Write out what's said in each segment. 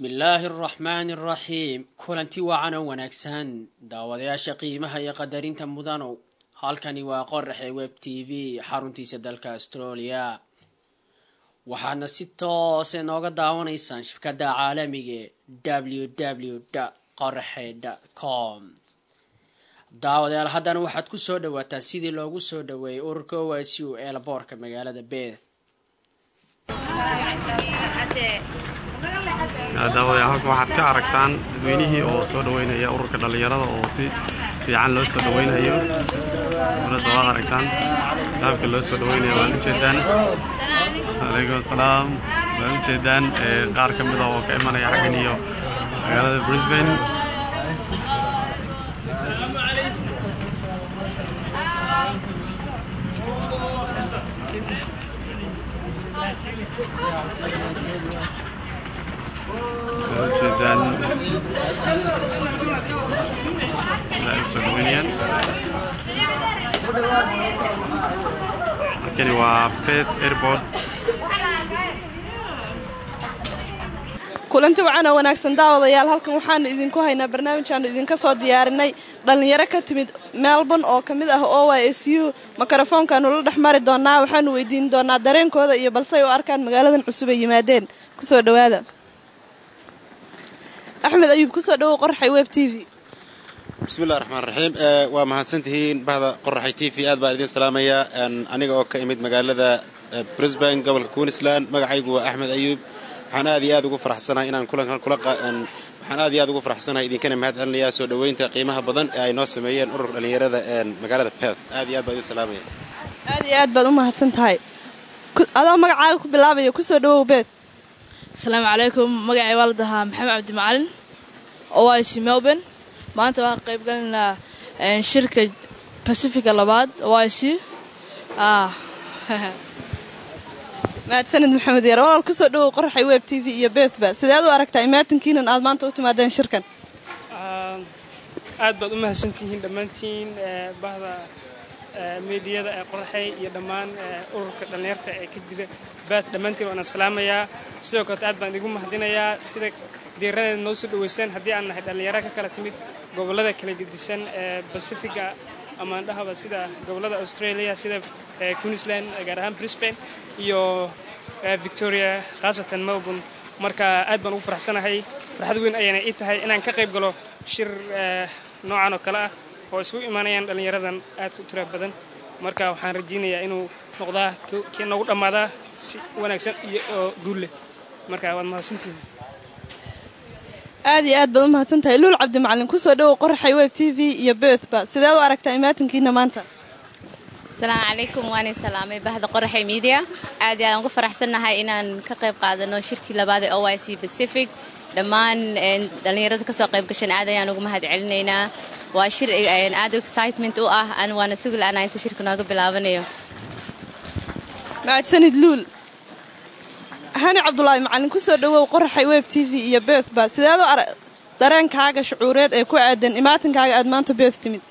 بسم الله الرحمن الرحيم كلنتي وعنا ونكسان داودياشا قيمها يقدرين تمودانو halkani waa Qorahay Web TV Xaruntiisa Dalka Australia waxaadna si toos ah nooga daawanaysaan shabakadda Caalamiga www.qorahay.com daawadayaal haddana waxaad ku soo dhawaataan sidii loogu soo dhaweeyay ururka OICU ee laboorka magaalada Perth daawadayaal waxaad ka aragtaan dadweynihii oo soo dhaweynaya ururka dhalinyarada oo si fiican loo soo dhaweynayo ولد الله ركان تابك الله سودوين يا ولد جدًا عليكم السلام ولد جدًا قارك مذا وكأمانة يا حقنيو على بريسبين ولد جدًا لا سودوينيان كاني وبيت ايربورت kulanti waxaana wanaagsan daawadayaal halkan waxaan idinku haynaa barnaamijkan idinka soo diyaarinay dhalinyaro ka timid Melbourne oo kamid ah OICU mikrofoonkan ula dhaxmari doonaa waxaan weydiin doonaa dareenkooda iyo balse ay u arkaan magaaladan cusub ay yimaadeen ku soo dhawaada Axmed Ayub ku soo dhaw Qorahay Web TV بسم الله الرحمن الرحيم ومحسنتين بعد قرحي تي في أدبار الدين سلامية أنا أوكا إمد مقالة بريسبين قبل كوينسلاند مقعيق أحمد أيوب حنا هذه هذا فرح سنة إن كل حنا هذه هذا فرح سنة إذا كان مهد أن ياسو دوين تقيمها بدن أي ناس سميين أور اللي يرد مقالة بيرث هذه أدبار الدين سلامية هذه أدبار محسنتين هذا مقعيق بالله يكسر دو بيت السلام عليكم مقعي والدها محمد عبد المعلن OIC ملبورن maanta waan qayb galinaa shirka Pacific labaad OIC maadsanid maxamed yar walaal ku soo dhaw Qorahay Web TV iyo Bethba sidaad u aragtaa imaatinkiinan aad maanta u timaadeen shirkan aad baad u mahadsantihiin dhamaantiin bahda meediyada ee Qorahay iyo dhamaan ururka dhalinyarta ee ka jira Beth dhamaantiin waan salaamayaa sidoo kale aad baan igu mahadinayaa sida diirada noo soo dhaweyseen hadii aan nahay dhalinyaro ka kala timid gobolada kala gedisan ee Pacifica ama dhahaba sida gobolada Australia sida Queensland gaar ahaan Brisbane iyo Victoria khaasatan Melbourne marka aad baan ugu faraxsanahay farxad weyn ayaan ii tahay inaan ka qayb galo shir noocan oo kale ah oo isku imaanayaan dhalinyaradan aad ku tiro badan marka waxaan rajaynayaa inuu noqdo kii nagu dhamaada si wanaagsan iyo guul leh marka waad mahadsantihiin aad iyo aad baad u mahadsantahay Luul Cabdi Macalin ku soo dhaw Qorahay Web TV iyo Bethba sidaad u aragtaa imaatinkiina maanta السلام عليكم وأنا سلامي بهذا قرحي ميديا عادي أنا فرح سنة هاي إن كقيب قاعدنا شركة لبعض OIC Pacific دمان دلني رد كساقيب كشان عادي أنا قم هاد علنينا واشر إن عادو excitement أنا وأنا سجل أنا أنتو شركة ناقب بلعبنيو بعد سنة لول هاني عبد الله معلن كسر دوا Qorahay Web TV iyo Bethba sidaad u dareenkaaga shucuureed ee ku aadan imaatinkaga aad maanta Beth timid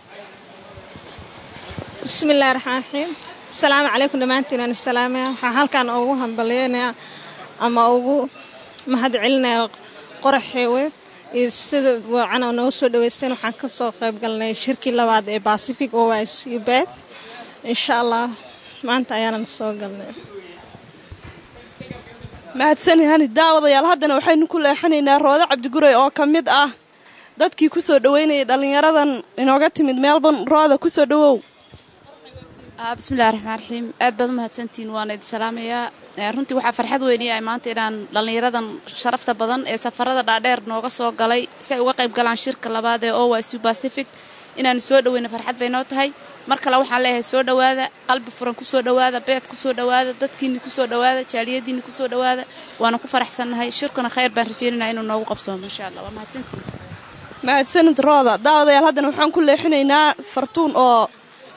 بسم الله الرحمن الرحيم السلام عليكم دمانتين أنا السلامة halkan ugu hambalyeynaa ama ugu mahad celinaa Qorahay Web sida waana noo soo dhaweysteen waxaan ka soo qayb galnay shirkii labaad ee Pacific OIC Beth insha Allah maanta ayaan soo galnay maadsanihani daawadayaal haddana waxaynu ku leexanaynaa Rooda Cabdi Guray oo kamid ah dadkii ku soo dhaweynayay dhalinyaradan inooga timid Melbourne Rooda ku soo dhawow بسم الله الرحمن الرحيم aad baad u mahadsantiin waan idin salaamayaa runtii waxa farxad weyn ah maanta inaan dhalinyaradan sharafta badan ee safarada dhaadheer nooga soo galay si ay uga qayb galaan shirka labaad ee OIC Pacific inaan soo dhaweyno farxad bay noo tahay marka la waxaan leeyahay soo dhawaada qalbi furan ku soo dhawaada beed ku soo dhawaada dadkiina ku soo dhawaada jaaliyadiina ku soo dhawaada waana ku faraxsanahay shirkana khayr baan rajaynaynaa inuu noogu qabsoomo insha Allah waa mahadsantiin mahadsanid Rooda daawadayaal haddana waxaan ku leexinaynaa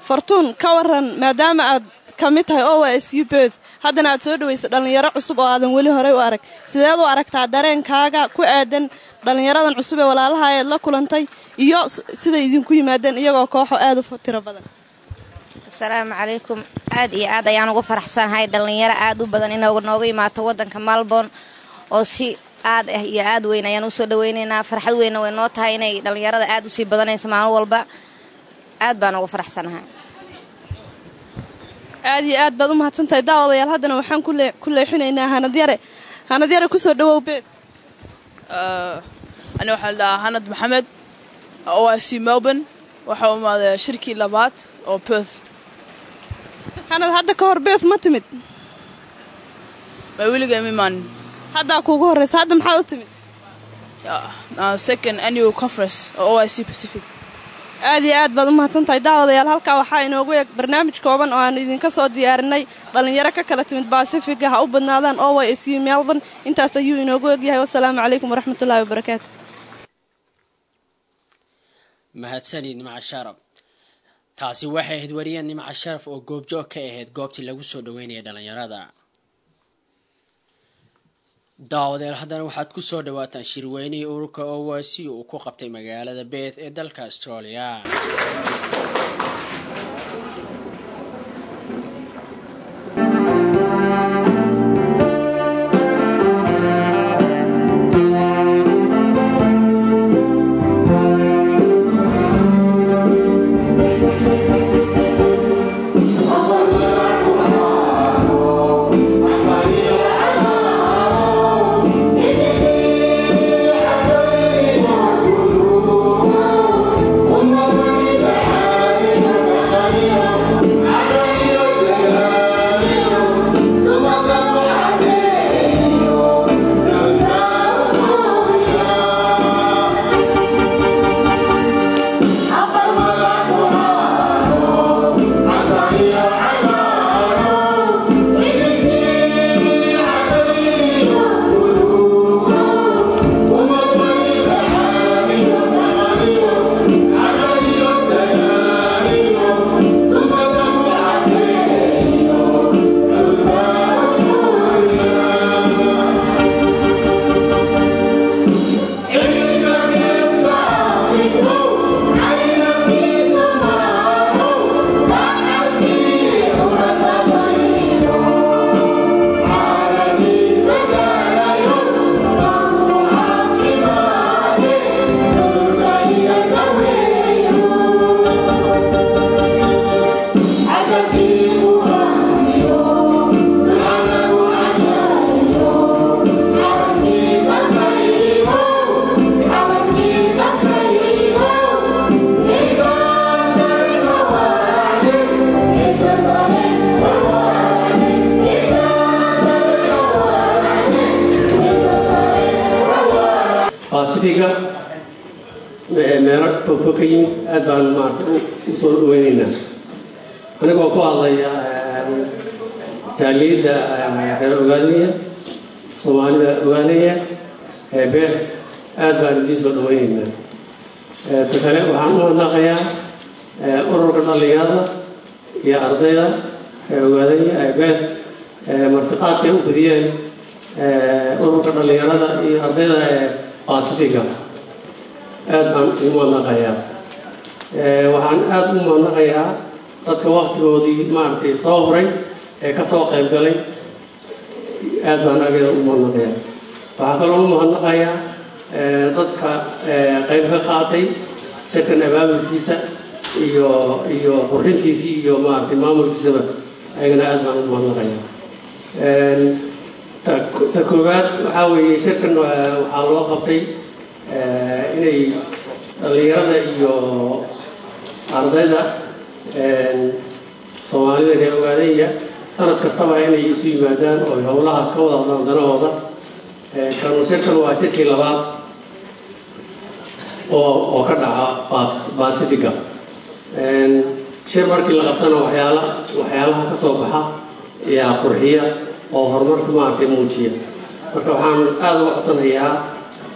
fartuun ka waran maadaama aad kamid tahay OICU Beth haddana aad soo dhaweysay dhalinyaro cusub oo aadan weli hore u arag sideed u aragtaa dareenkaaga ku aadan dhalinyaradan cusub ee walaalaha ay la kulantay iyo sida idinku yimaadeen iyagoo kooxo aad u tiro badan السلام عليكم aad iyo aad ayaan ugu faraxsanahay dhalinyaro aad u badan inay nooga imaato wadanka Melbourne oo si aad ah iyo aad weyn ayaan u soo dhaweynaynaa farxad weyn way noo tahay inay dhalinyarada aad u sii badanayso maalin walba aad baan ugu faraxsanahay aad iyo aad baad u mahadsantahay daawadayaal haddana waxaan ku leexinaynaa hanad yare ku soo dhawow beed أنا واحد هند محمد OIC Melbourne waxaa umaaday shirkii labaad oo Perth hanad hadda ka hor Perth ma timid ma wiliga iman hadda kuugu horeysa hadda maxaad u timid second annual conference oo OIC Pacific aad iyo aad baad u mahadsantahay daawadayaal halka waxaa inoogu eeg barnaamij kooban oo aan idinka soo diyaarinay dhalinyaro ka kala timid Pacific ha u badnaadaan OIC Melbourne intaas ayuu inoogu eegyahay wassalaamu calaykum waraxmatullaahi wabarakaatu mahadsanid nimca sharaf taasi waxay ahayd wariyeen nimca sharaf oo goobjoog ka ahayd goobtii lagu soo dhaweynayay dhalinyarada daawadayaal haddana waxaad ku soo dhawaataan shirweynihii ururka OIC uu ku qabtay magaalada Perth ee dalka Australia meelo fokayin aad baan maartay u soo dhaweynayna anigoo ku hadlaya jaaliyada reer ogaadaya Soomaalida ogaadaya Perth aad baan idin soo dhaweynayna kale waxaan u naqayaa ururka dhalinyarada iyo ardayda ogaadaya Perth martiqaadka u fidiyeen ururka dhalinyarada iyo ardayda Pacific aad baan ugu naqayaa waxaan aad u naqayaa dadka waqtigoodii maartay soo horay ee ka soo qayb galay aad baan agaga u naqayaa waxaan kaloo u naqayaa dadka qayb ka qaatay shirkan abaabulkiisa iyo qorshintiisii iyo maartay maamulkiisaba ayagana aad baan u naqayaa ta koowaad waxaa weeye shirkan waxaa loo qabtay inay dhalinyarada iyo ardayda Soomaalida reer ogaadaya sanad kastaba inay isu yimaadaan oo howlaha ka wada hadlaan danahooda shirkan waa shirkii labaad oo ka dhaca Pacific shir markii la qabtana waxyaalaha ka soo baxa ayaa qurxiya oo horumarka maartay muujiya marka waxaan aad uga codsanayaa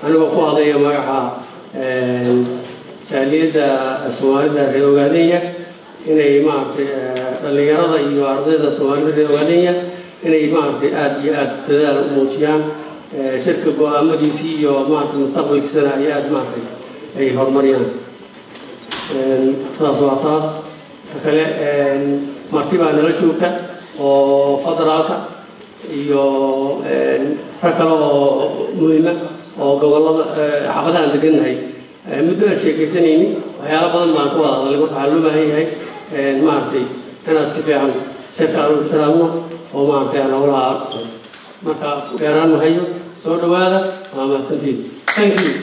anigoo ku hadlaya magaca jaaliyada Soomaalida reer ogaadaya inay maartay dhalinyarada iyo ardayda Soomaalida reer ogaadaya inay maartay aad iyo aad dadaal u muujiyaan shirka go'aamadiisii iyo maartay mustaqbalkiisana ay aad maartay ay horumariyaan taas waa taas kale marti baa nala joogta oo federaalka iyo rag kale oo muhiima oo gobollada xaafadaha aan degannahay muddo aan sheekaysanayni waxyaalo badan baan ku wada hadalay marka waxaa loo baahan yahay maaragtay inaad si fiican shirka aan u ixtiraamno oo maaragtay aan howlaha marka dheeraan mahayo soo dhawaada waa mahadsantiin. Thank you.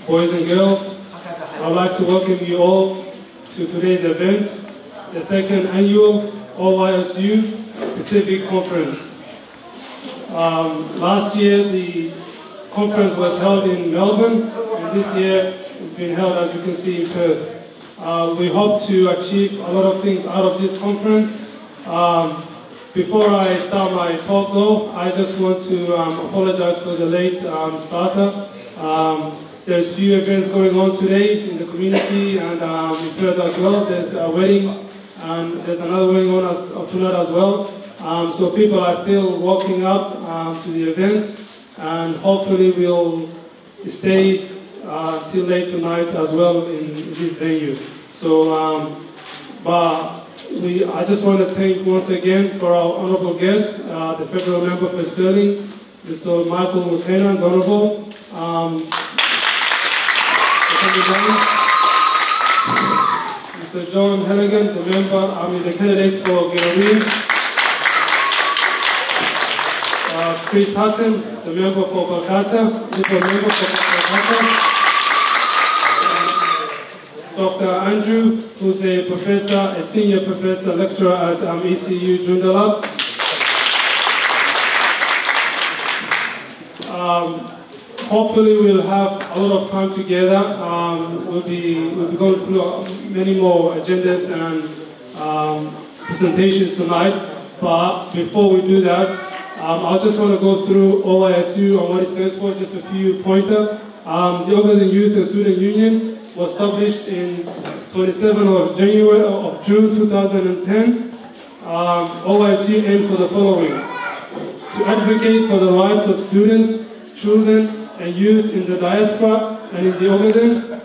Boys and girls, I'd like to welcome you all to today's event, the second annual OYSU Pacific Conference. Last year the conference was held in Melbourne, and this year it's been held, as you can see, in Perth. We hope to achieve a lot of things out of this conference. Before I start my talk though, I just want to apologize for the late starter. There's few events going on today in the community and in Perth as well. There's a wedding and there's another wedding on tonight as well. So people are still walking up to the event, and hopefully we'll stay till late tonight as well in this venue. So, I just want to thank once again for our honourable guest, the federal member for Stirling, Mr. Michael Buchanan, Honourable. Mr. John Halligan, the candidate for Gilroy. Chris Halkan, the member for Kolkata, Dr. Andrew, who's a senior professor, lecturer at ECU Joondalup. Hopefully we'll have a lot of time together. We'll be going through many more agendas and presentations tonight. But before we do that, I just want to go through OYSU and what it stands for, just a few pointers. The Ogaden Youth and Student Union was established in 27th of June 2010. OYSU aims for the following: to advocate for the rights of students, children, and youth in the diaspora and in the Ogaden,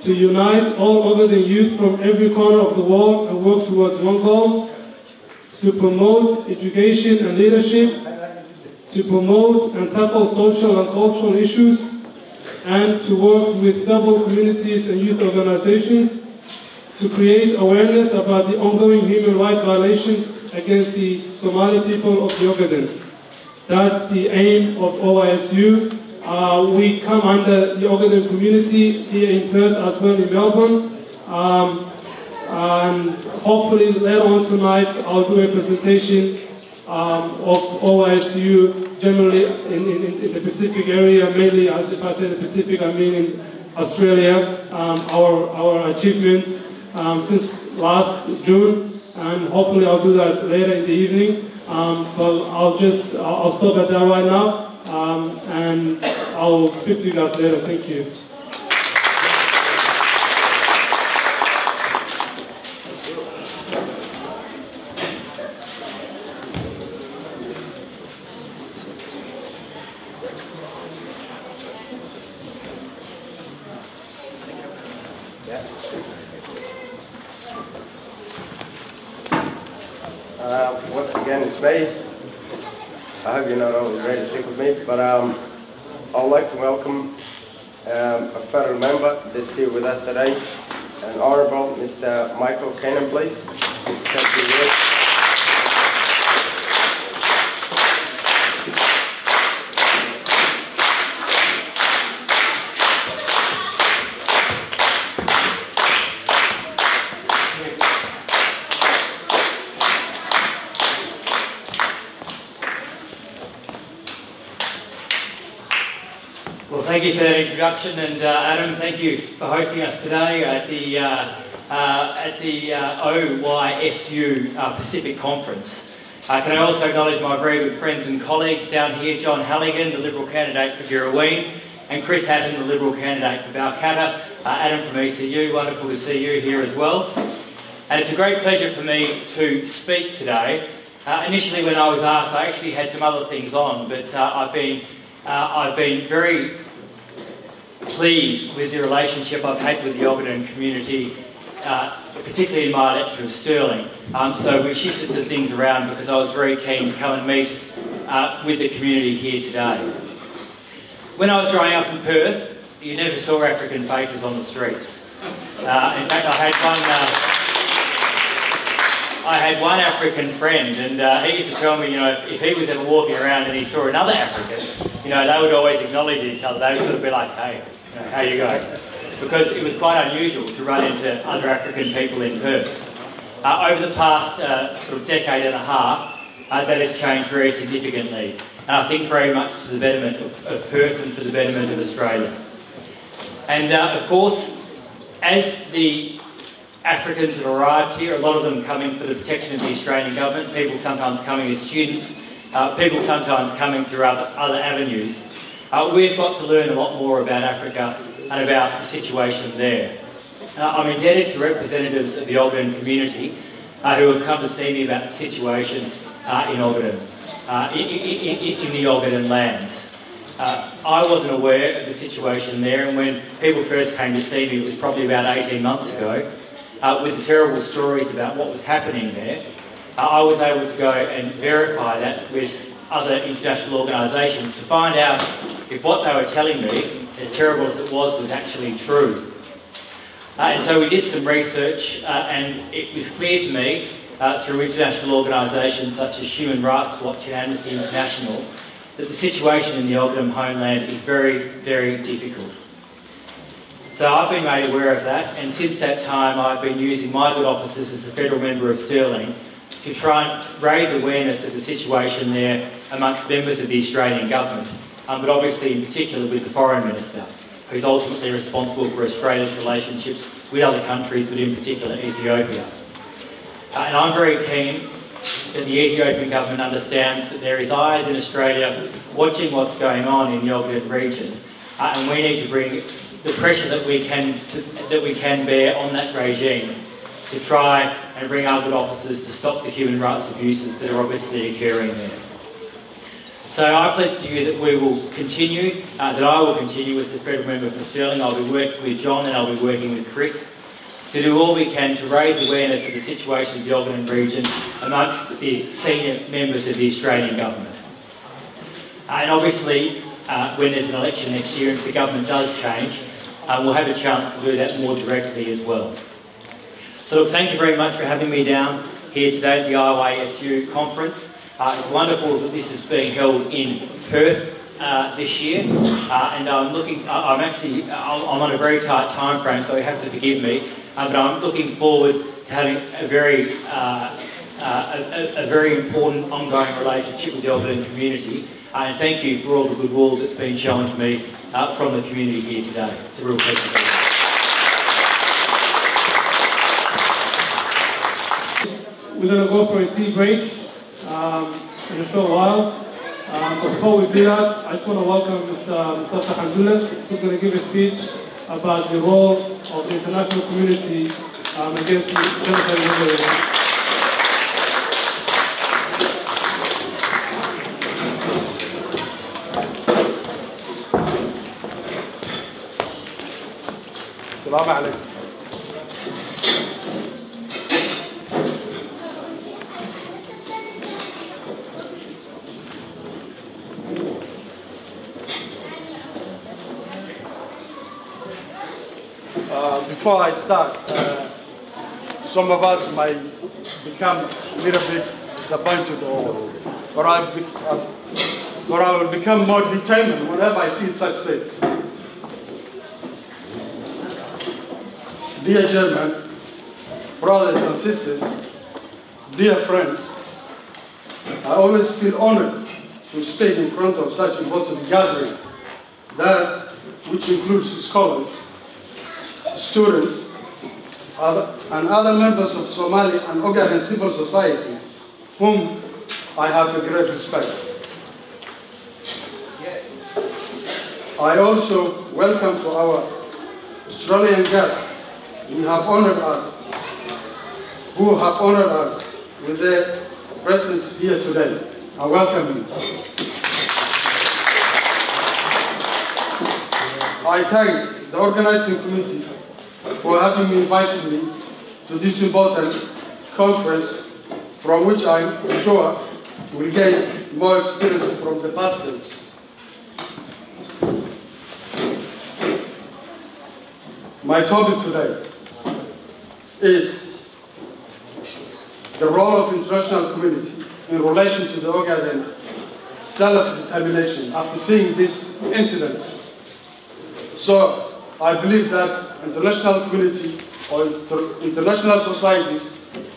to unite all Ogaden youth from every corner of the world and work towards one goal, to promote education and leadership, to promote and tackle social and cultural issues, and to work with several communities and youth organizations to create awareness about the ongoing human rights violations against the Somali people of the Ogaden. That's the aim of OYSU. We come under the Ogaden community here in Perth as well in Melbourne. And hopefully later on tonight I'll do a presentation of OYSU generally in the Pacific area, mainly, if I say the Pacific, I mean in Australia, our achievements since last June, and hopefully I'll do that later in the evening. But I'll stop at that right now, and I'll speak to you guys later. Thank you. Once again, it's me. I hope you're not all very sick with me, but I'd like to welcome a federal member that's here with us today, an Honourable Mr. Michael Buchanan, please. Well, thank you for that introduction, and Adam, thank you for hosting us today at the OYSU Pacific Conference. Can I also acknowledge my very good friends and colleagues down here, John Halligan, the Liberal candidate for Girraween, and Chris Hatton, the Liberal candidate for Balcatta. Adam from ECU, wonderful to see you here as well. And it's a great pleasure for me to speak today. Initially when I was asked, I actually had some other things on, but I've been very pleased with the relationship I've had with the Ogaden community particularly in my election of Stirling. So we shifted some things around because I was very keen to come and meet with the community here today. When I was growing up in Perth, you never saw African faces on the streets. In fact, I had one African friend, and he used to tell me, you know, if he was ever walking around and he saw another African, you know, they would always acknowledge each other. They would sort of be like, hey, you know, how you go? Because it was quite unusual to run into other African people in Perth. Over the past sort of decade and a half, that has changed very significantly. And I think very much to the betterment of Perth and for the betterment of Australia. And of course, as the Africans have arrived here, a lot of them coming for the protection of the Australian government, people sometimes coming as students, people sometimes coming through other avenues. We've got to learn a lot more about Africa and about the situation there. I'm indebted to representatives of the Ogden community who have come to see me about the situation in Ogden, in the Ogden lands. I wasn't aware of the situation there, and when people first came to see me, it was probably about 18 months ago, with the terrible stories about what was happening there, I was able to go and verify that with other international organisations to find out if what they were telling me, as terrible as it was actually true. And so we did some research, and it was clear to me, through international organisations such as Human Rights Watch and Amnesty International, that the situation in the Ogden homeland is very, very difficult. So I've been made aware of that, and since that time I've been using my good offices as a federal member of Stirling to try and raise awareness of the situation there amongst members of the Australian government, but obviously in particular with the Foreign Minister, who's ultimately responsible for Australia's relationships with other countries, but in particular Ethiopia. And I'm very keen that the Ethiopian government understands that there is eyes in Australia watching what's going on in the Ogden region, and we need to bring the pressure that we can bear on that regime to try and bring our good officers to stop the human rights abuses that are obviously occurring there. So I pledge to you that we will continue, that I will continue as the federal member for Stirling. I'll be working with John and I'll be working with Chris to do all we can to raise awareness of the situation of the Ogden region amongst the senior members of the Australian government. And obviously, when there's an election next year, and if the government does change, we'll have a chance to do that more directly as well. So look, thank you very much for having me down here today at the IYSU conference. It's wonderful that this is being held in Perth this year, and I'm on a very tight time frame, so you have to forgive me. But I'm looking forward to having a very important ongoing relationship with the Ogden community. And thank you for all the goodwill that's been shown to me from the community here today. It's a real pleasure to be here. We're going to go for a tea break in a short while. But before we do that, I just want to welcome Mr. Hamdullah, who's going to give a speech about the role of the international community against the genocide in Israel. السلام عليكم. Before I start, some of us might become a little bit disappointed, or I will become more determined whenever I see such things. Dear Chairman, brothers and sisters, dear friends, I always feel honored to speak in front of such important gathering, that which includes scholars, students, and other members of Somali and Ogaden civil society, whom I have a great respect. I also welcome to our Australian guests who have honored us with their presence here today. I welcome you. I thank the organizing committee for having invited me to this important conference, from which I'm sure we'll gain more experience from the past days. My topic today is the role of international community in relation to the Ogaden self-determination after seeing these incidents. So I believe that international community or international societies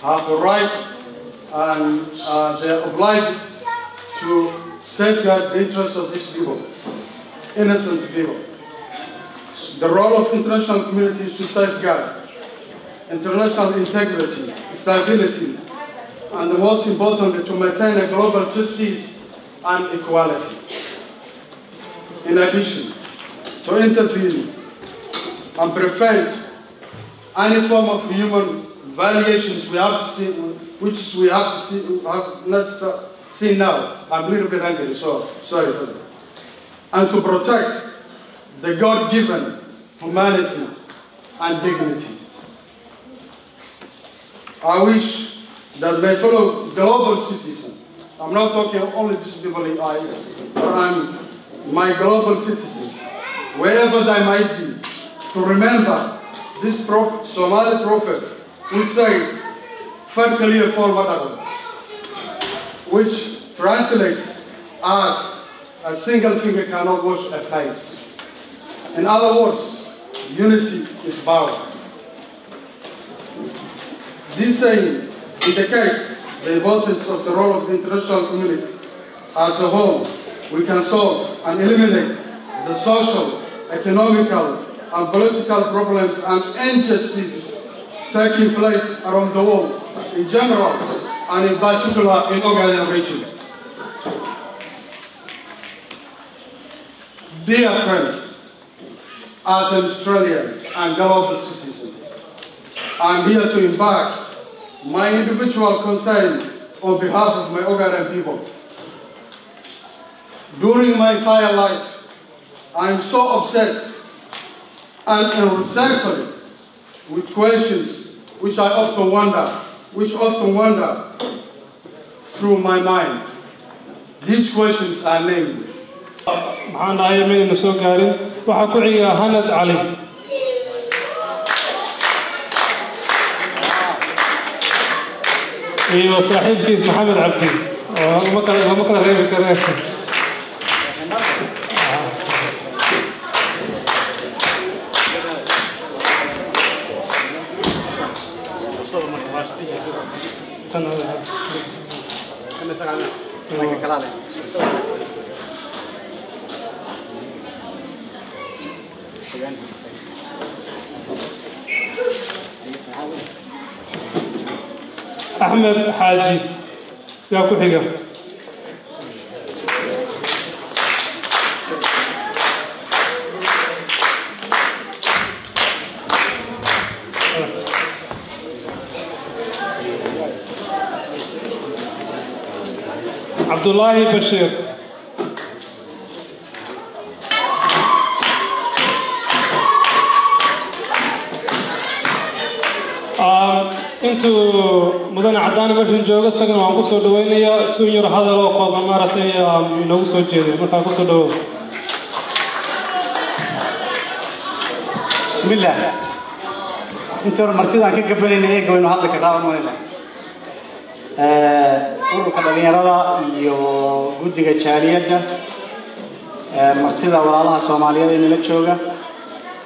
have a right and they're obliged to safeguard the interests of these people, innocent people. The role of international community is to safeguard international integrity, stability, and most importantly, to maintain a global justice and equality. In addition, to intervene and prevent any form of human violations which we have not seen now. I'm a little bit angry, so sorry for that. And to protect the God-given humanity and dignity. I wish that my fellow global citizens, I'm not talking only to people in Ireland, but my global citizens, wherever they might be, to remember this Somali prophet which says, "Farkaliya for whatever," which translates as "a single finger cannot wash a face." In other words, unity is power. This saying indicates the importance of the role of the international community. As a whole, we can solve and eliminate the social, economical, and political problems and injustices taking place around the world in general and in particular in Ogaden region. Dear friends, as an Australian and global citizen, I'm here to embark my individual concern on behalf of my Ogaden people. During my entire life, I'm so obsessed and encircled with questions which often wander through my mind. These questions are named. waxaan ahay mayna soo gaarin waxaa ku xiga Hanad Ali iyo saaxiibkiis Maxamed Cabdi oo ma kala reebi kareen أحمد حاجي يا كحيجا عبد الله بشير intuu mudane cadaan meeshan jooga isagana waan ku soo dhaweynayaa suun yar hadal oo qooba maaragtay nagu soo jeeday markaa ku soo dhawow bismillah inta hore martidaan ka gabanayna eega waynu hadda ka qaadan wayna ururka dhalinyarada iyo guddiga jaaliyadda martida walaalaha Soomaaliyeed ee la jooga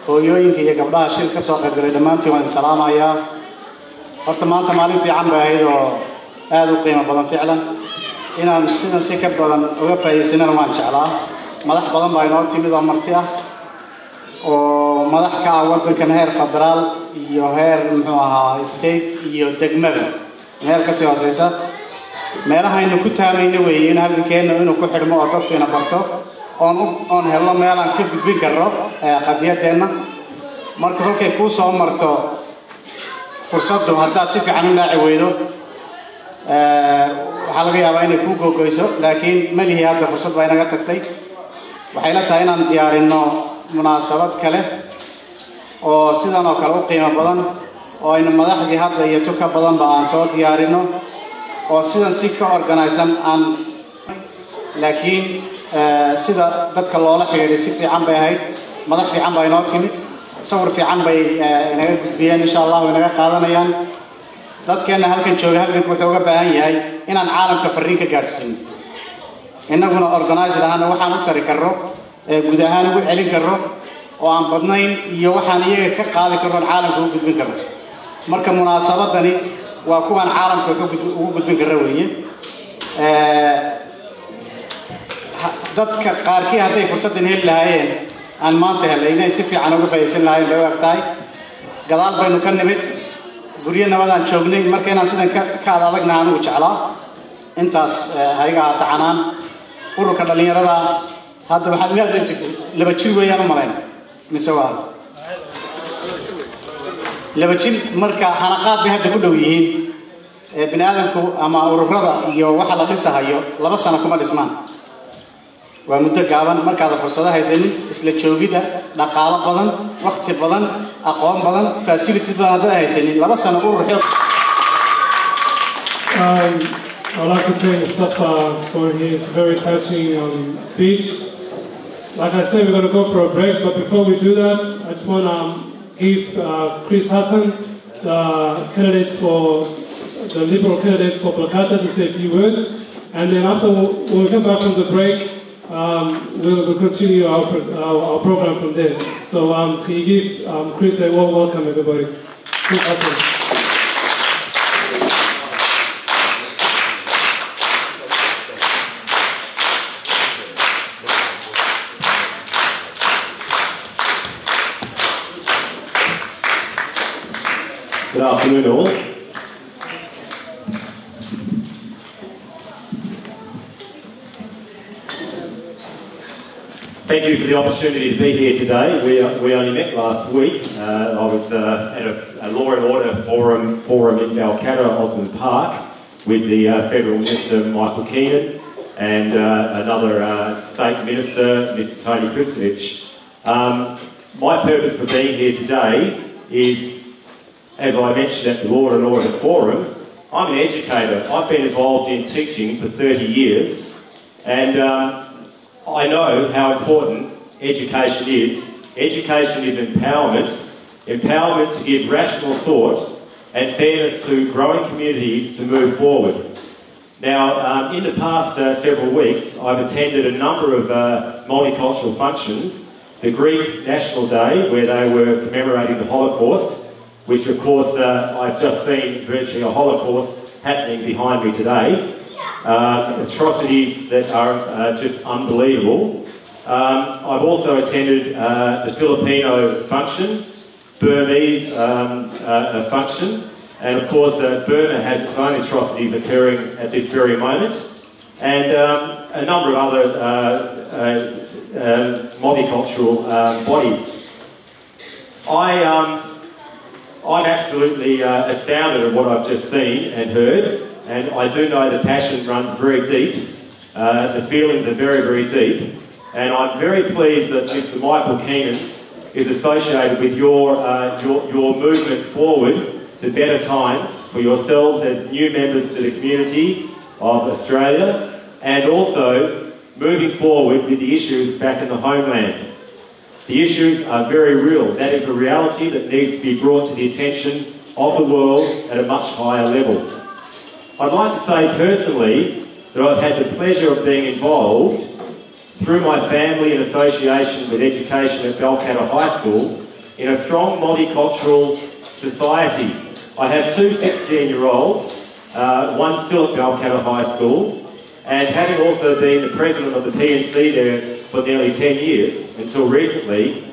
hooyooyinka iyo gabdhaha shil ka soo qayb galay dhamaantiin waan salaamayaa horta maanta maalin fiican bay ahayd oo aad u qiimo badan ficlan inaan sidan si ka badan uga faa'iideysanana waan jeclaa madax badan baa inoo timid oo marti ah oo madax ka ah waddankan heer federaal iyo heer muxuu ahaa state iyo degmada meel ka sii hooseysa meelaha aynu ku taamayna weeye in halkeena inuu ku xidhmo oo dadku ina barto oon helno meel aan ka gudbin karno qadiyadeenna marka halkay kuu soo marto fursaddu haddaad si fiican u laaci weydo waxaa laga yaabaa inay kuu googoyso laakiin malihii hadda fursad baa inaga tagtay waxay la tahay inaan diyaarinno munaasabad kale oo sidan oo kale u qiimo badan oo aynu madaxdii hadda iyo tuka badanba aan soo diyaarino oo sidan si ka organisan aan laakiin sida dadka loola xiriiray si fiican bay ahayd madax fiican baa inoo timid sawir fiican bay inaga gudbiyeen insha Allah inaga qaadanayaan dadkeena halkan jooga halkan wuxuu uga baahan yahay inaan caalamka fariin ka gaarsiino innaguna organize ahaan waxaan u tari karro guud ahaan ugu celin karro oo aan badnayn iyo waxaan iyaga ka qaadi karro caalamka u gudbin karro marka munaasabadani waa kuwan caalamka ugu gudbin karro weeye dadka qaarkii hadday fursadan heli lahaayeen aan maanta helay inay si fiican uga faa'iideysan lahaayeen bay u egtahay gadaal baynu ka nimid guryo nabadaan joognay marka inaan sidan ka adagna anugu jeclaa intaas hayga ahaata canaan ururka dhalinyarada hadda waxaad miyaad jirtay 2 jir weeyaan u malayn mise waa 2 jir marka hanaqaad bay hadda ku dhow yihiin bini'aadamku ama ururada iyo waxa la dhisahayo 2 sano kuma dhismaan waa muddo gaaban markaad fursado haysanin isla joogida dhaqaale badan waqti badan aqoon badan facilities badan hadda haysanin 2 sano urur xoog I'd like to thank Mustafa for his very touching speech. Like I said, we're going to go for a break, but before we do that, I just want to give Chris Halkan, the Liberal candidate for Kolkata, to say a few words, and then after we'll come back from the break, we'll continue our program from there. So can you give Chris a warm welcome, everybody? Chris Halkan. Good afternoon all. Thank you for the opportunity to be here today. We only met last week. I was at a Law and Order forum in Dalka, Osmond Park, with the Federal Minister Michael Keenan and another State Minister, Mr Tony Kristovich. My purpose for being here today is, as I mentioned at the Law and Order Forum, I'm an educator. I've been involved in teaching for 30 years, and I know how important education is. Education is empowerment to give rational thought and fairness to growing communities to move forward. Now, in the past several weeks, I've attended a number of multicultural functions. The Greek National Day, where they were commemorating the Holocaust, which of course I've just seen virtually a Holocaust happening behind me today. Atrocities that are just unbelievable. I've also attended the Filipino function, Burmese function, and of course Burma has its own atrocities occurring at this very moment, and a number of other multicultural bodies. I'm absolutely astounded at what I've just seen and heard, and I do know the passion runs very deep. The feelings are very, very deep, and I'm very pleased that Mr Michael Keenan is associated with your movement forward to better times for yourselves as new members to the community of Australia, and also moving forward with the issues back in the homeland. The issues are very real. That is a reality that needs to be brought to the attention of the world at a much higher level. I'd like to say personally that I've had the pleasure of being involved through my family and association with education at Dalka High School in a strong multicultural society. I have 2 16-year-olds, one still at Dalka High School, and having also been the president of the PNC there for nearly 10 years, until recently,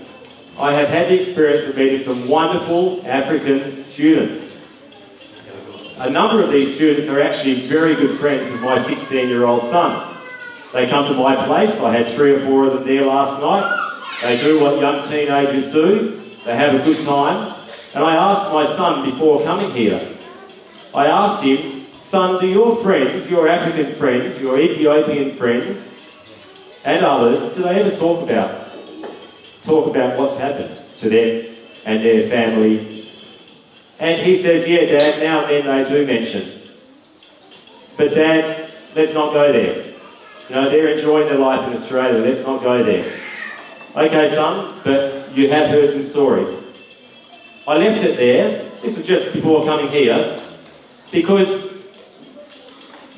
I have had the experience of meeting some wonderful African students. A number of these students are actually very good friends of my 16-year-old son. They come to my place. I had 3 or 4 of them there last night. They do what young teenagers do. They have a good time. And I asked my son before coming here, I asked him, son, do your friends, your African friends, your Ethiopian friends, and others, do they ever talk about what's happened to them and their family And he says, yeah, Dad, now and then they do mention. But Dad, let's not go there. You know, they're enjoying their life in Australia, let's not go there. Okay, son, but you have heard some stories. I left it there, this was just before coming here, because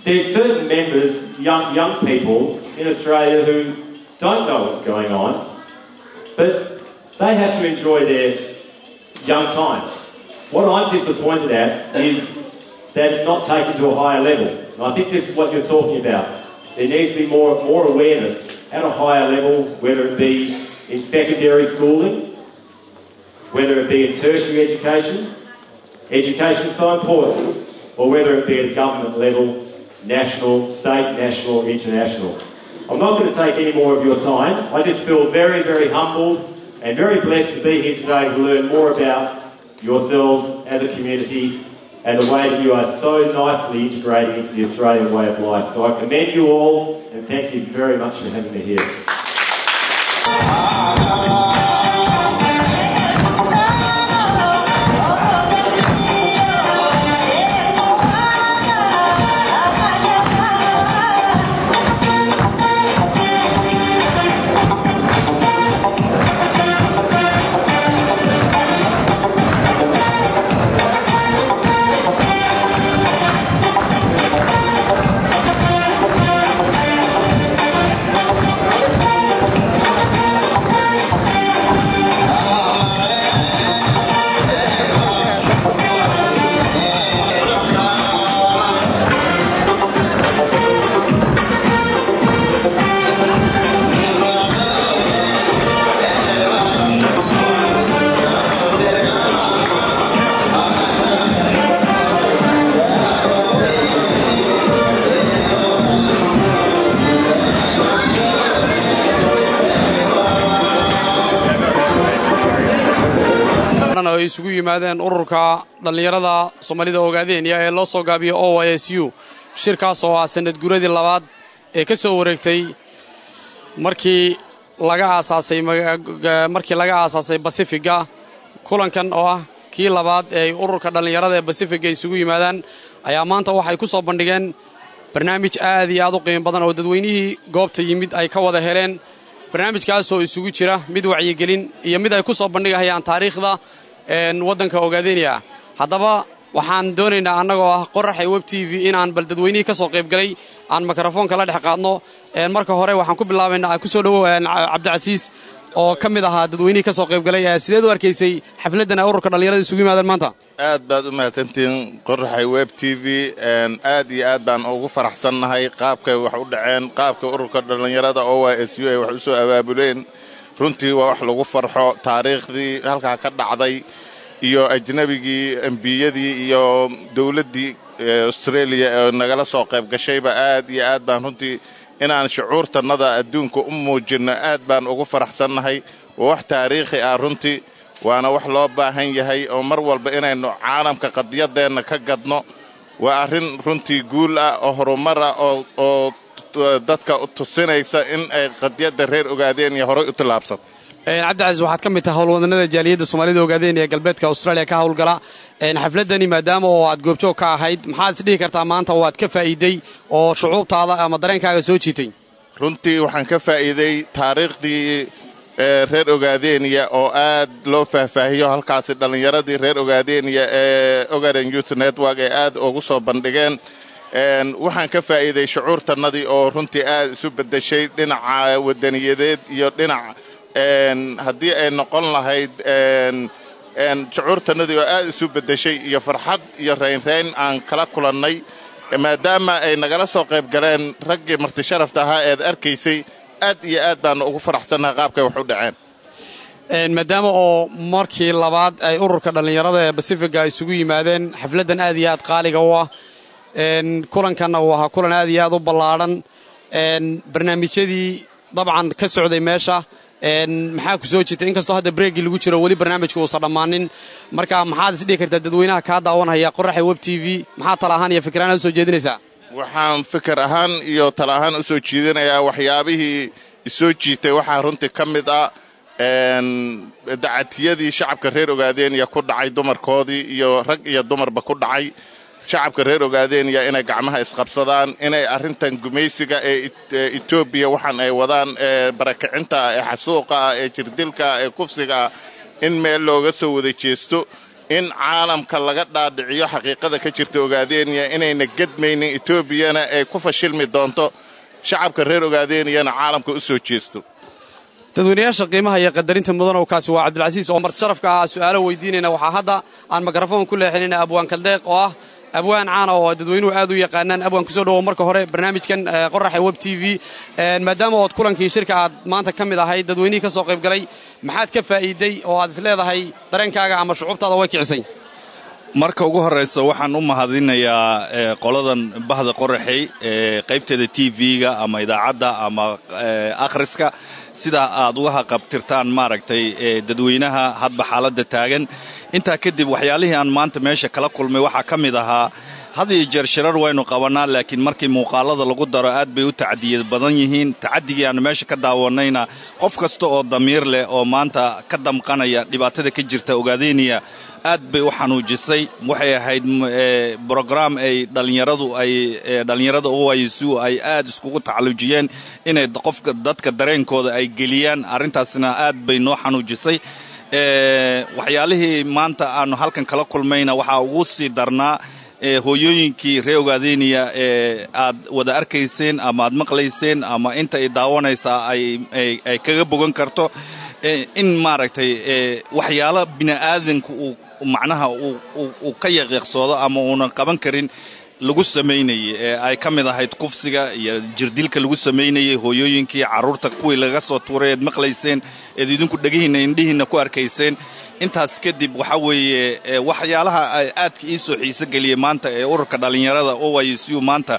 there's certain members, young people in Australia who don't know what's going on, but they have to enjoy their young times. What I'm disappointed at is that it's not taken to a higher level. And I think this is what you're talking about. There needs to be more awareness at a higher level, whether it be in secondary schooling, whether it be in tertiary education. Education is so important. Or whether it be at government level, national, state, national, international. I'm not going to take any more of your time. I just feel very, very humbled and very blessed to be here today to learn more about yourselves as a community and the way that you are so nicely integrating into the Australian way of life. So I commend you all and thank you very much for having me here. isugu yimaadeen ururka dhalinyarada Soomaalida Ogaadeenaya ee loo soo gaabiyo OYSU shirkaas oo ah sanad guuradii labaad ee ka soo wareegtay markii laga aasaasay Pacifica kulankan oo ah kii labaad ee ururka dhalinyarada ee Pacifica isugu yimaadaan ayaa maanta waxay ku soo bandhigeen barnaamij aad iyo aad u qiimo badan oo dadweynihii goobta yimid ay ka wada heleen barnaamijkaas oo isugu jira mid wacyigelin iyo mid ay ku soo bandhigayaan taariikhda waddanka Ogaadeenaya haddaba waxaan doonaynaa annagoo ah Qorahay Web TV inaan bal dadweynihii ka soo qayb galay aan mikrofoonka la dhex qaadno marka hore waxaan ku bilaabaynaa ku soo dhawow Cabdicasiis oo ka mid ahaa dadweynihii ka soo qayb galay sideed u arkaysay xafladan ururka dhalinyarada isugu yimaadeen maanta aad baad u mahadsantiin Qorahay Web TV aad iyo aad baan ugu faraxsanahay qaabka wax u dhaceen qaabka ururka dhalinyarada OYSU ay wax u soo abaabuleen runtii waa wax lagu farxo taariikhdii halka ka dhacday iyo ajnabigii ambiyadii iyo dawladdii Australia ee nagala soo qayb gashayba aad iyo aad baan runtii inaan shucuurtanada adduunka u muujino aad baan ugu faraxsanahay wax taariikhi ah runtii waana wax loo baahan yahay oo mar walba inaynu caalamka qadiyadeena ka gadno waa arrin runtii guul ah oo horumar ah oo dadka u tusinaysa in ay qadiyada reer Ogaadeenaya hore u tilaabsan Cabdicasiis waxaad ka mid tahay howlwadanada jaaliyadda Soomaalida Ogaadeenaya galbeedka Australia ka howlgala xafladani maadaama oo aad goobjoog ka ahayd maxaad isdhihi kartaa maanta oo aad ka faa'iiday oo shucuubtaada ama dareenkaaga soo jiitay runtii waxaan ka faa'iiday taariikhdii reer Ogaadeenaya oo aad loo faahfaahiyo halkaas dhalinyaradii reer Ogaadeenaya ee Ogaden Youth Network ee aad ugu soo bandhigeen waxaan ka faa'iiday shucuurtanadii oo runtii aad isu bedeshay dhinaca wadaniyadeed iyo dhinaca haddii ay noqon lahayd shucuurtanadii oo aad isu bedeshay iyo farxad iyo raynrayn aan kala kulannay maadaama ay nagala soo qayb galeen raggii marti sharafta ahaa eed arkaysay aad iyo aad baan ugu faraxsanahay qaabkay wax u dhaceen maadaama oo markii labaad ay ururka dhalinyarada ee Pacifica isugu yimaadeen xafladan aad iyo aad qaaliga u ah kulankan oo ahaa kulan aad iyo aad u ballaaran barnaamijyadii dabcan ka socday meesha maxaa ku soo jiitay inkastoo hadda breakii lagu jiro wali barnaamijku uu sadhamaanin marka maxaad is dhigi kartaa dadweynaha ka daawanaya Qorahay Web TV maxaa tala ahaan iyo fikraan soo jeedinaysaa waxaan fikir ahaan iyo tala ahaan u soo jeedinayaa waxyaabihii soo jiitay waxa runtii kamid ah dacatiyadii shacabka reer Ogaadeniya ku dhacay dumarkoodii iyo rag iyo dumarba ku dhacay shacabka reer Ogaadeniya inay gacmaha isqabsadaan inay arrintan gumaysiga ee Itoobiya waxaan ay wadaan barakicinta ee xasuuqa ee jirdilka ee kufsiga in meel looga soo wada jeesto in caalamka laga dhaadhiciyo xaqiiqada ka jirta Ogaadeniya inayna gadmaynin Itoobiyana ay ku fashilmi doonto shacabka reer Ogaadeniyana caalamka u soo jeesto dadweynayaasha qiimaha iyo qadarinta mudan oo kaasi waa Cabdilcasiis oo marti sharafka ah su'aalo weydiinayna waxa hadda aan mikrafoon ku leexinayna abwaan kaldeeq oo ah abwaan caan oo dadweynuhu aad u yaqaanaan abwaan ku soo dhawo marka hore barnaamijkan Qorahay Web TV maadaama oo kulankii shirka aad maanta kamid ahay dadweynihii ka soo qayb galay maxaad ka faa'iiday oo aad isleedahay dareenkaaga ama shucuubtaada way kicisay marka ugu horeysa waxaan u mahadinayaa qoladan bahda Qorahay qaybteeda TV-ga ama idaacadda ama akhriska sida aad uga qabtirtaan maaragtay dadweynaha hadba xaaladda taagan inta kadib waxyaalihii aan maanta meesha kala kulmay waxa kamid ahaa hadii jeer shirar waynu qabanaa laakiin markii muuqaalada lagu daro aad bay u tacdiyad badan yihiin tacadiga aan meesha ka daawanayna qof kasta oo damiir leh oo maanta ka damqanaya dhibaatada ka jirta Ogaadeniya aad bay u xanuujisay waxay ahayd program ay dhalinyarada OYSU ay aad iskugu tacalujiyeen inay qofka dadka dareenkooda ay geliyaan arintaasna aad bay noo xanuujisay waxyaalihii maanta aan halkan kala kulmayna waxa ugu sii darnaa hooyooyinkii reer Ogaadeniya aad wada arkayseen ama aad maqlayseen ama inta ay daawanaysaa ay kaga bogan karto in maaragtay waxyaalo bini'aadanku uu macnaha uu ka yaqiiqsoodo ama uuna qaban karin lagu sameynayay ay kamid ahayd kufsiga iyo jirdilka lagu sameynayay hooyooyinkii caruurta kuwii laga soo tuuray maqlayseen idinku dhagihiina indhihiina ku arkayseen intaas kadib waxa weeye waxyaalaha aadka ii soo xiiso galiyay maanta ee ururka dhalinyarada OYSU maanta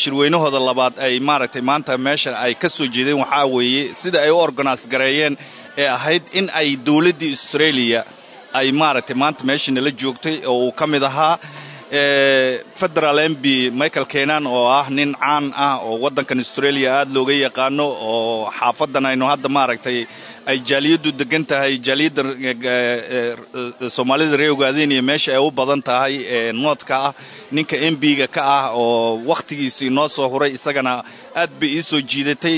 shirweynahooda labaad ay maaragtay maanta meesha ay ka soo jeedeen waxa weeye sida ay u organize gareeyeen ee ahayd in ay dawladda Australia ay maaragtay maanta meesha la joogtay oo kamid ahaa Federal MP Michael Keenan oo ah nin caan ah oo wadankan Australia aad looga yaqaano oo xaafadan aynu hadda maaragtay ay jaaliyadu degan tahay jaaliyada Soomaalida reer Ogaadeniya meesha ay u badan tahay noodka ah ninka MP-ga ka ah oo waqtigiisii noo soo huray isagana aad bay ii soo jiidatay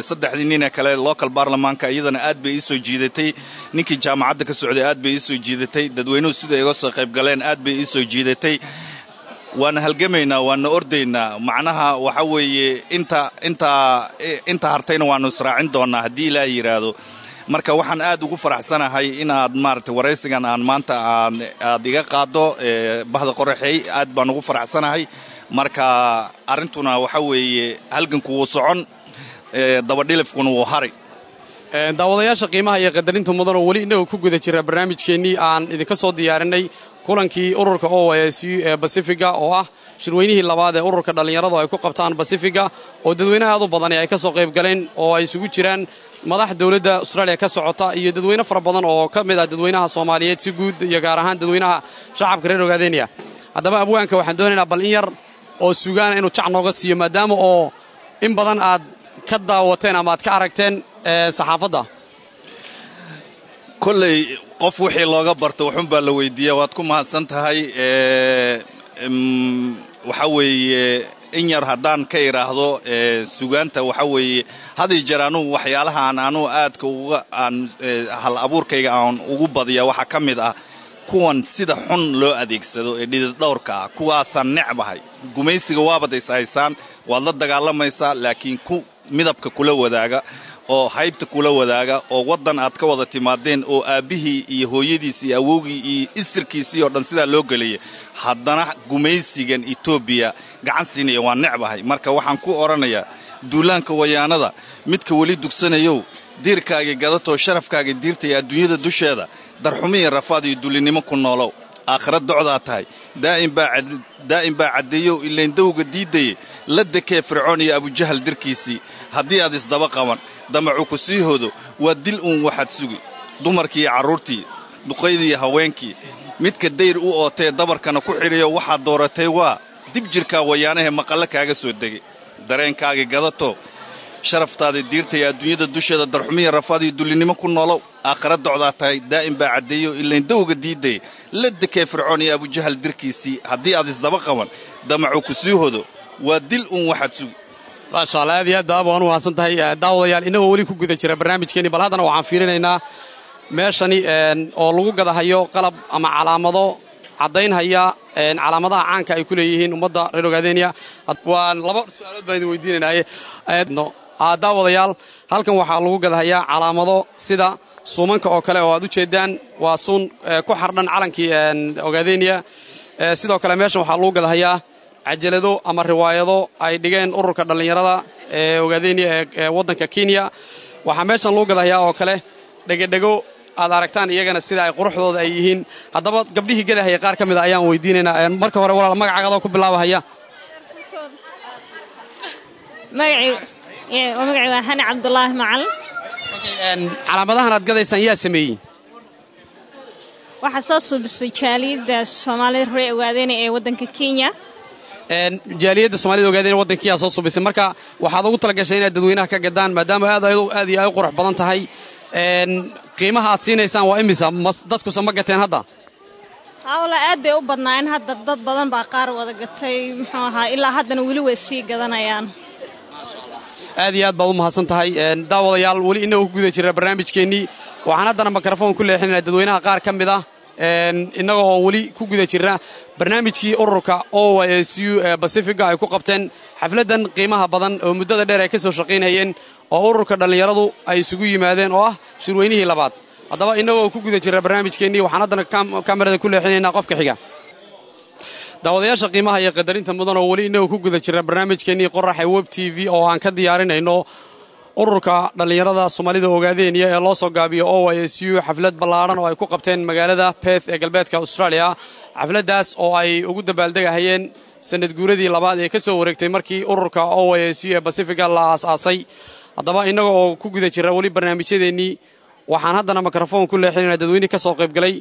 saddexdii nin kale local parliament-ka iyadana aad bay ii soo jiidatay ninkii jaamacadda ka socday aad bay ii soo jiidatay dadweynuhu sida ay uga soo qayb galeen aad bay ii soo jiidatay waana halgamaynaa waana ordaynaa macnaha waxa weeye inta hartayna waanu israacin doonaa haddii Ilaahay yiraahdo marka waxaan aad ugu faraxsanahay in aad maartay wareysigan aan maanta aad iga qaado bahda Qorahay aad baan ugu faraxsanahay marka arintuna waxa weeye halganku wuu socon dabadhilifkuna wuu haray daawadayaasha qiimaha iyo qadarinta mudan oo wali inagu ku guda jira barnaamijkeenii aan idinka soo diyaarinay kulankii ururka OYSU ee Pacifica oo ah shirweynihii labaad ee ururka dhalinyarada ay ku qabtaan Pacifica oo dadweynaha aad u badan ay ka soo qayb galeen oo ay isugu jiraan madax dawladda Australia ka socota iyo dadweyne fara badan oo kamid ah dadweynaha Soomaaliyeed si guud iyo gaar ahaan dadweynaha shacabka reer Ogaadeniya haddaba abwaanka waxaan doonaynaa bal in yar oo sugaan inuu jac nooga siiyo maadaama oo in badan aad ka daawateen ama aad ka aragteen saxaafadda kolley qof wixii looga barto wuxuun baa la weydiiyaa waad ku mahadsan tahay waxa weeye in yar haddaan ka iraahdo sugaanta waxa weeye hadii jeer anugu waxyaalaha aanu aadka uga hal abuurkayga aan ugu badiya waxa ka mid ah kuwan sida xun loo adeegsado ee dhidid dhowrka kuwaasaan necbahay gumaysiga waabadays haysaan waad la dagaalamaysaa laakiin ku midabka kula wadaaga oo haybta kula wadaaga oo wadan aad ka wada timaadeen oo aabihii iyo hooyadiisii iyo awowgii iyo isirkiisii oo dhan sida loo galiyay haddana gumaysigan Ethiopia gacan siinaya waa necbahay marka waxaan ku oranayaa duulaanka wayaanada midka wali dugsanayo diirkaaga gadato sharafkaaga diirtay adduunyada dusheeda darxumiye rafaad iyo dulinimo ku noolow aakhirad docda tahay daa'im baa cadeeyo ileen dawga diiday la dekee fircoon iyo Abu Jahl dirkiisii haddii aad isdaba qaban damacu ku sii hodo waa dil waxaad sugi dumarkii caruurtii duqaydii haweenkii midka dayr u ootay dabarkana ku xiriyo waxa dooratay waa dib jirka wayaanaha maqalla kaaga soo degay dareenkaaga gadato sharaftaada diirtay adduunyada dusheeda darxumiya rafaad iyo dulinimo ku noolow aakhira docdaa tahay daa'im baa caddeeyo ilayn dawga diiday la dekee fircoon iyo abujahal dirkiisii haddii aad isdaba qaban damacu ku sii hodo waa dil uun waxaad sugi maasha allah aad iyo aad baa waan u mahadsan tahay daawadayaal inagoo weli ku guda jira barnaamijkeenni bal haddana waxaan fiirinaynaa meeshani oo lagu gadahayo qalab ama calaamado caddaynhaya calaamadaha caanka ay ku leeyihiin ummadda reer Ogaadeniya waan laba su'aalood baan idin weydiinaynaay daawadayaal halkan waxaa lagu gadahayaa calaamado sida suumanka oo kale oo aad u jeedaan waa suun ku xardhan calankii Ogaadeniya sidoo kale meeshan waxaa lagu gadahayaa cajalado ama riwaayado ay dhigeen ururka dhalinyarada ee Ogaadeniya ee waddanka Kenya waxaa meeshan lagu gadahayaa oo kale dhegedhego aad aragtaan iyagana sida ay quruxdooda ay yihiin haddaba gabdhihii gadahaya qaar ka mid a ayaan weydiinaynaa marka hore walaal magacaaga ku bilaabahaya magacii waa Hani Cabdullaahi Macal calaamadahan aad gadaysaan yaa sameeyey waxaa soo suubisay jaaliyadda Soomaalida reer Ogaadeniya ee waddanka Kenya jaaliyadda Soomaalida Ogaadeniya waddanka Kenya soo suubisay marka waxaad ugu talagashay inaad dadweynaha ka gadaan maadaama aad iyo ay qurux badan tahay qiimaha aad siinaysaan waa imisa dadku sama gateen hadda hawla aad bay u badnaayeen hadda dad badan baa qaar wada gatay muxuu ahaa ilaa haddana weli way sii gadanayaan aad iyo aad baad u mahadsan tahay daawadayaal weli inagoo ku guda jira barnaamijkeennii waxaan haddana mikrafoon ku leexinaynaa dadweynaha qaar ka mid ah innagoo oo weli ku guda jira barnaamijkii ururka OYSU ee Pacifica ay ku qabteen xafladan qiimaha badan oo muddada dheer ay ka soo shaqaynayeen oo ururka dhalinyaradu ay isugu yimaadeen oo ah shirweynihii labaad haddaba innagoo ku guda jira barnaamijkeennii waxaan haddana kamarada ku leexinaynaa qofka xiga daawadayaasha qiimaha iyo qadarinta mudan oo weli innagoo ku guda jira barnaamijkeennii Qorahay Web TV oo aan ka diyaarinayno ururka dhalinyarada Soomaalida Ogaadeniya ee loo soo gaabiyo OYSU xaflad ballaaran oo ay ku qabteen magaalada Perth ee galbeedka Australia xafladaas oo ay ugu dabaaldegahayeen sanad guuradii labaad ee ka soo wareegtay markii ururka OYSU ee Pacifica la aasaasay haddaba innaga oo ku guda jira weli barnaamijyadeennii waxaan haddana mikrafoon ku leexinaynaa dadweyne ka soo qaybgalay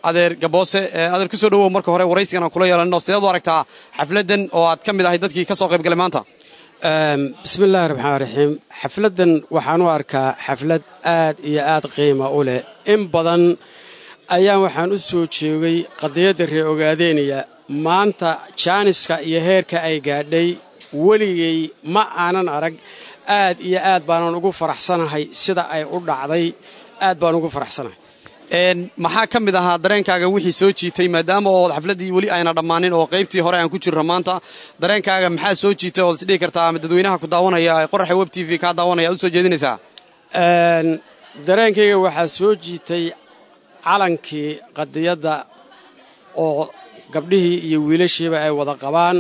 adeer gaboose adeer ku soo dhawow marka hore waraysigan aan kula yeelanno sidaad u aragtaa xafladan oo aad ka mid ahay dadkii ka soo qaybgalay maanta bismillaahi raxmaani raxiim xafladdan waxaan u arkaa xaflad aad iyo aad qiimo u leh in badan ayaan waxaan u soo jeegay qadiyadda reer Ogaadeniya maanta jaaniska iyo heerka ay gaadhay weligay ma aanan arag aad iyo aad baanan ugu faraxsanahay sida ay u dhacday aad baan ugu faraxsanahay maxaa ka mid ahaa dareenkaaga wixii soo jiitay maadaama oo xafladdii weli ayna dhammaanin oo qaybtii hore aan ku jirro maanta dareenkaaga maxaa soo jiitay ood isdhihi kartaa ama dadweynaha ku daawanaya ee Qorahay Web TV kaa daawanaya aad u soo jeedinaysaa dareenkayga waxaa soo jiitay calankii qadiyadda oo gabdhihii iyo wiilashiiba ay wada qabaan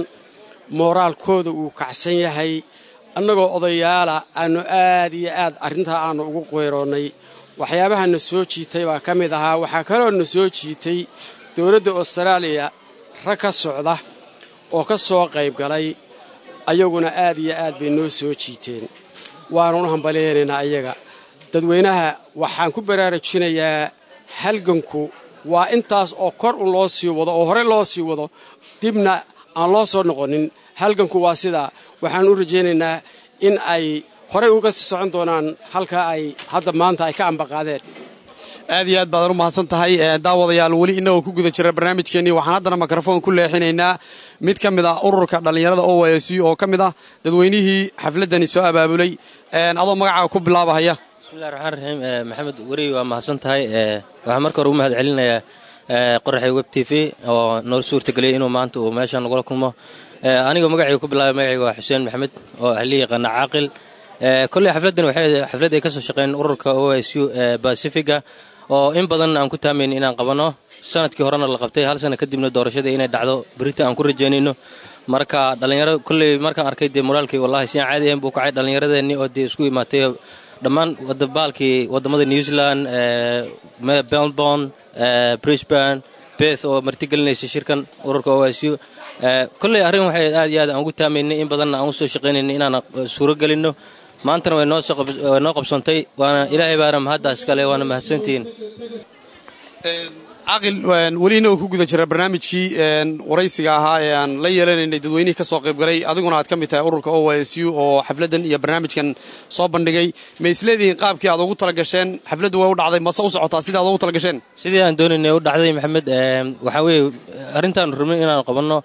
mooraalkooda uu kacsan yahay annagoo odayaala aanu aad iyo aad arrintaa aanu ugu qeyroonnay waxyaabaha na soo jiitay baa ka mid ahaa waxaa kaloo na soo jiitay dowladda Australia rag ka socda oo ka soo qayb galay ayaguna aad iyo aad bay noo soo jiiteen waanu u hambaleynaynaa ayaga dadweynaha waxaan ku baraarujinayaa halganku waa intaas oo kor u loo sii wado oo hore loo sii wado dibna aan loo soo noqonin halganku waa sidaa waxaan u rajaynaynaa in ay horey uga sii socon doonaan halka ay hadda maanta ay ka ambaqaadeen aad iyo aad baad u mahadsan tahay daawadayaal weli inagoo ku guda jira barnaamijkeennii waxaan haddana mikrafoon ku leexinaynaa mid ka mid ah ururka dhalinyarada OYSU oo ka mid ah dadweynihii xafladdani soo abaabulay adoo magacaaga ku bilaabahaya bismillahi raxmaani raxiim maxamed weri waa mahadsan tahay waxaan marka hore ugu mahad celinayaa Qorahay Web TV oo noo suurtageliyay inuu maanta uu meeshan nagula kulmo aniga magacayga ku bilaabay magacayga waa Xuseen Maxamed oo ahli yaqaan caaqil kulli xafladan waxay xaflad ay ka soo shaqeeyeen ururka OYSU Pacifica oo in badan aan ku taameyn inaan qabano sanadkii horena la qabtay hal sano kadibna doorashada inay dhacdo berita aan ku rajeynayno marka dhalinyaro kulli markaan arkay moraalkii wallahi si caadi ah buu kacay dhalinyaradeenni oo isku imaatay dhammaan wadamada New Zealand Melbourne Brisbane Perth oo martigelinaysa shirkan ururka OYSU kulli arrin waxay aad iyo aad aan ugu taameynay in badan aan u soo shaqeynay inaan suuro galino maantana way noo qabsantay waana ilaahay baana mahaddaas kale waana mahadsantiin caqil welina uu ku guda jira barnaamijkii waraysiga ahaa ee aan la yeelanaynay dadweynihii ka soo qaybgalay adiguna aad ka mid tahay ururka OYSU oo xafladan iyo barnaamijkan soo bandhigay ma isleedihiin qaabkii aad ugu talagasheen xafladdu way u dhacday mase u socotaa sidii aad ugu talagasheen sidii aan doonaynay u dhacday maxamed waxaa weeye arrintaan rabnay inaan qabanno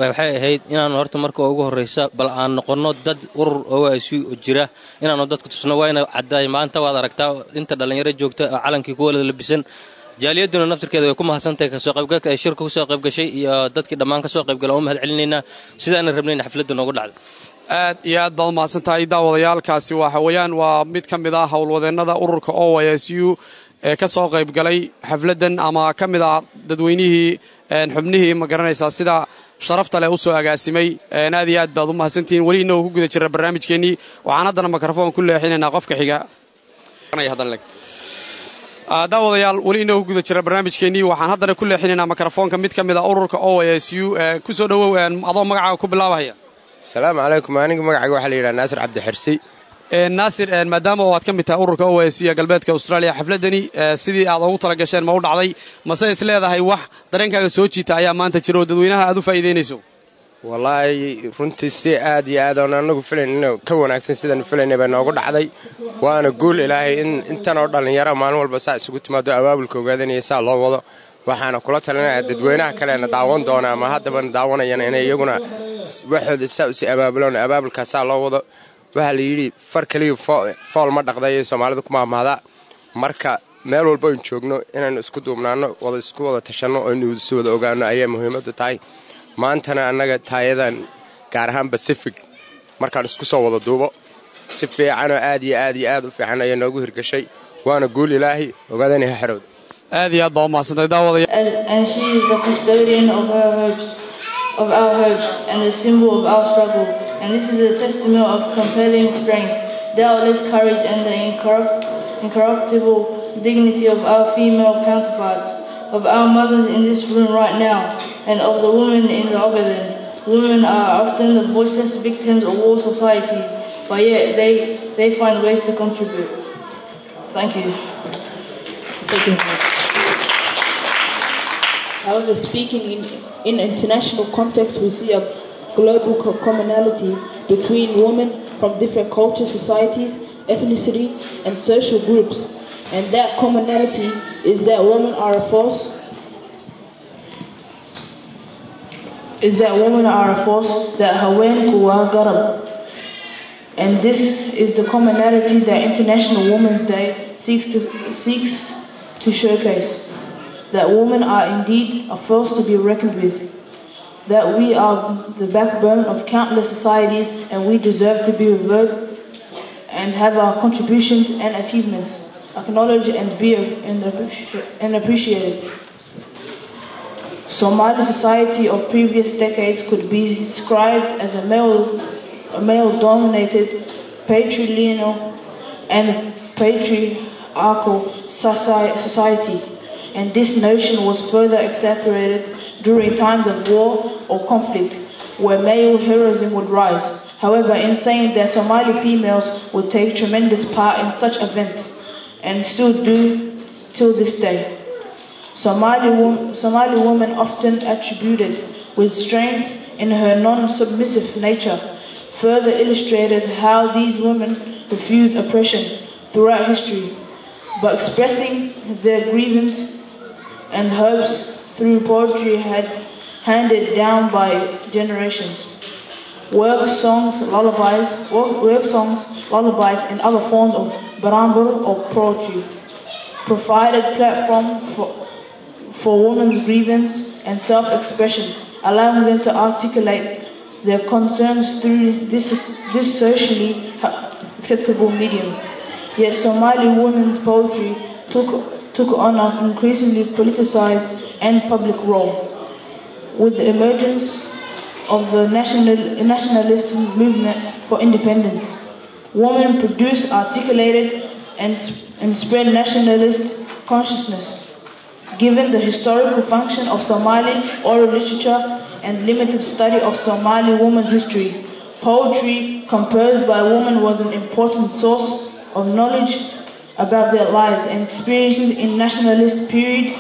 waxay ahayd inaan horta marka ugu horreysa bal aan noqonno dad urur OYSU jira inaanu dadka tusno wayna caddaay maanta waad aragtaa inta dhallinyaro joogta oo calankii kuwa labisan jaaliyaduna naftirkeeda way ku mahadsantahay ka soo qaybgalka ay shirka ku soo qayb gashay iyo dadkii dhammaan ka soo qaybgalay oo mahad celinaynaa sidaana rabnayna xafladda noogu dhacday aad iyo aad baad mahadsantahay daawadayaalkaasi waxa weeyaan waa mid ka mid ah howlwadeennada ururka OYSU ee ka soo qaybgalay xafladdan ama ka mid ah dadweynihii xubnihii ma garanaysaa sida sharafta leh u soo agaasimay aad iyo aad baad u mahadsantihiin weli inoo ku guda jira barnaamijkeennii waxaan haddana mikrafoon ku leexinaynaa qofka xiga daawadayaal weli inoo ku guda jira barnaamijkeennii waxaan haddana ku leexinaynaa mikrofoonka mid ka mid ah ururka OYSU ku soo dhowow adoo magacaaga ku bilaabahaya asalaamu calaykum aniga magacayga waxaa la yidhaha naasir cabdixirsi naasir maadaama oo aad ka mid tahay ururka OYSU ee galbeedka Australia xafladani sidii aad ugu tala gasheen ma u dhacday mase is leedahay wax dareenkaaga soo jiita ayaa maanta jiro dadweynaha aad u faa'iideynayso wallaahi runtii si aad iyo aad aan anagu filayno ka wanaagsan sidaan filaynay baa noogu dhacday waana guul ilaahay in intan oo dhalinyaro maalin walba saa isugu timaado abaabulka ogaadanaya saa loo wado waxaana kula talinayaa dadweynaha kaleena daawan doona ama haddaba daawanayana inay iyaguna waxooda saa u sii abaabulaan abaabulkaas saa loo wado waxaa la yidhi far kaliya fool ma dhaqdayo soomaalida ku maamaadaa marka meel walba aynu joogno inaynu isku duubnaanno isku wada tashanno oo aynu si wada ogaanno ayaa muhiimaddu tahay maantana annaga taayadan gaar ahaan Pacific markaan isku soo wada duubo si fiicanoo aad iyo aad iyo aad u fiican ayaa noogu hirgashay waana guul ilaahay ogaadanaha xerowda aad iyo aad baa u mahadsantahay daawadaya and she is the custodian of our hopes and the symbol of our struggle. And this is a testament of compelling strength, doubtless courage, and the incorruptible dignity of our female counterparts, of our mothers in this room right now, and of the women in the Ogaden. Women are often the voiceless victims of war societies, but yet they find ways to contribute. Thank you. However, speaking in international context, we see a global commonality between women from different cultures, societies, ethnicity, and social groups. And that commonality is that women are a force. That haweenku waa garab. And this is the commonality that International Women's Day seeks to showcase. That women are indeed a force to be reckoned with. That we are the backbone of countless societies and we deserve to be revered and have our contributions and achievements acknowledged and appreciated. Somali society of previous decades could be described as a male-dominated, patrilineal and patriarchal society. And this notion was further exacerbated during times of war or conflict, where male heroism would rise. However, in saying that Somali females would take tremendous part in such events, and still do till this day. Somali women often attributed with strength in her non-submissive nature, further illustrated how these women refused oppression throughout history, but expressing their grievance and hopes through poetry handed down by generations. Work songs, lullabies, and other forms of barambur or poetry provided platform for women's grievance and self-expression, allowing them to articulate their concerns through this socially acceptable medium. Yet Somali women's poetry took on an increasingly politicized and public role. With the emergence of the nationalist movement for independence, women produced, articulated, and spread nationalist consciousness. Given the historical function of Somali oral literature and limited study of Somali women's history, poetry composed by women was an important source of knowledge about their lives and experiences in nationalist period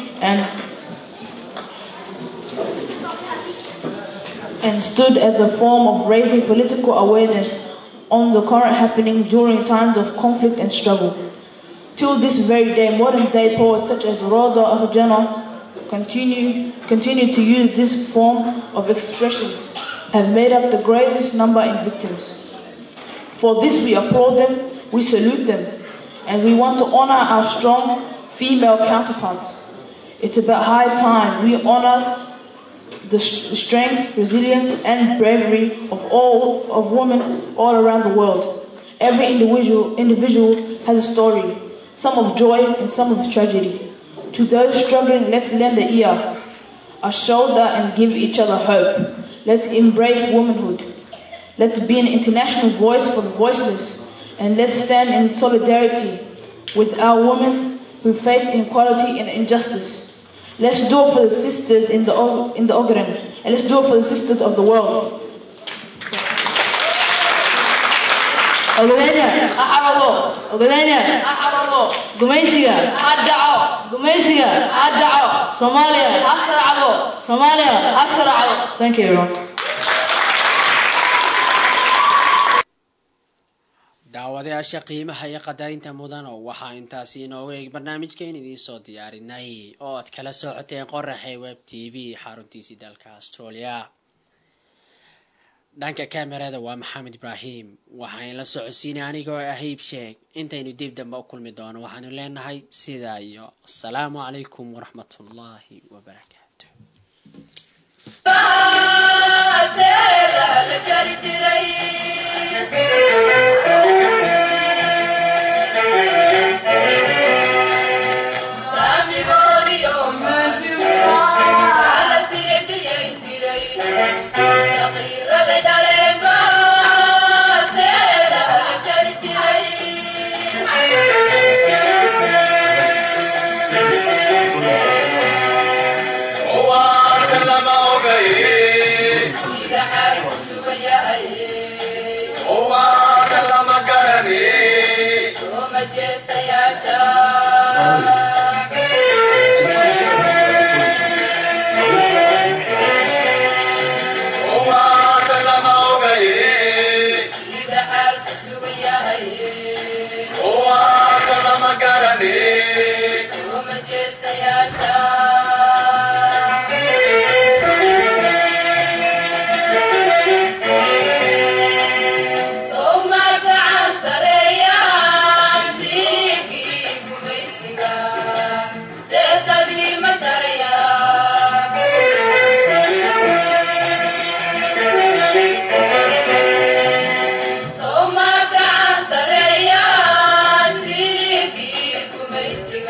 and stood as a form of raising political awareness on the current happening during times of conflict and struggle. Till this very day, modern-day poets such as Roda Ahujana continue to use this form of expressions, have made up the greatest number in victims. For this we applaud them, we salute them, and we want to honor our strong female counterparts. It's about high time we honor the strength, resilience, and bravery of women all around the world. Every individual has a story, some of joy and some of tragedy. To those struggling, let's lend an ear, a shoulder, and give each other hope. Let's embrace womanhood. Let's be an international voice for the voiceless, and let's stand in solidarity with our women who face inequality and injustice. Let's do it for the sisters in the Ogren, and let's do it for the sisters of the world. Ogadena, Gumaysiga, Somalia, Thank you, everyone. daawadayaasha qiimaha iyo qadarinta mudano waxaa intaasi inoogu eeg barnaamijkeen idiin soo diyaarinay oo aad kala socoteen Qorahay Web TV xaruntiisa dalka Australia. dhanka kamerada waa Maxamed Ibrahim, waxaan la socodsiinay anigoo Ahiib Sheek. intaynu dib dambe u kulmi doono waxaanu leenahay sidaa iyo assalaamu calaykum waraxmatullaahi wabarakaatuh.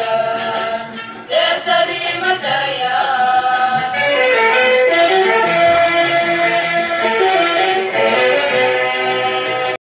Dalka